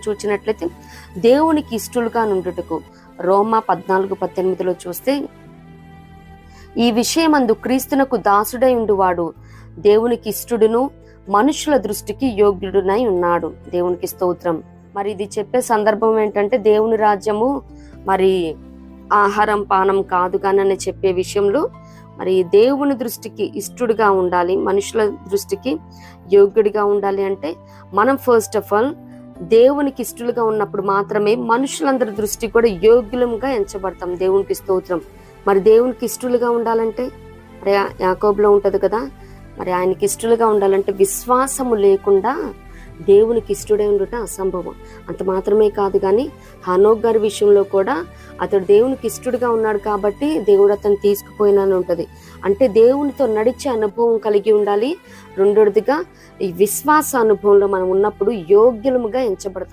చూచినట్లయితే దేవునికి ఇష్టలుగా నుండుటకు రోమా 14:18 చూస్తే, ఈ విషయమందు క్రీస్తునకు దాసుడై ఉండువాడు దేవునికి ఇష్టడును మనుషుల దృష్టికి యోగ్యుడునై ఉన్నాడు. దేవునికి స్తోత్రం. మరి ఇది చెప్పే సందర్భం ఏంటంటే, దేవుని రాజ్యము మరి ఆహారం పానం కాదు కానీ చెప్పే విషయంలో మరి దేవుని దృష్టికి ఇష్టడుగా ఉండాలి, మనుషుల దృష్టికి యోగ్యుడిగా ఉండాలి. అంటే మనం ఫస్ట్ ఆఫ్ ఆల్ దేవునికి ఇష్టలుగా ఉన్నప్పుడు మాత్రమే మనుషులందరి దృష్టికి కూడా యోగ్యులంగా ఎంచబడతాం. దేవునికి స్తోత్రం. మరి దేవునికి ఇష్టలుగా ఉండాలంటే మరి యాకోబులో ఉంటది కదా, మరి ఆయనకి ఇష్టలుగా ఉండాలంటే విశ్వాసము లేకుండా దేవునికి ఇష్టడై ఉండుట అసంభవం. అంత మాత్రమే కాదు కానీ హనోక్ గారి విషయంలో కూడా అతడు దేవునికి ఇష్టడుగా ఉన్నాడు కాబట్టి దేవుడు అతను తీసుకుపోయినని ఉంటది. అంటే దేవునితో నడిచే అనుభవం కలిగి ఉండాలి. రెండోదిగా ఈ విశ్వాస అనుభవంలో మనం ఉన్నప్పుడు యోగ్యులముగా ఎంచబడతాం.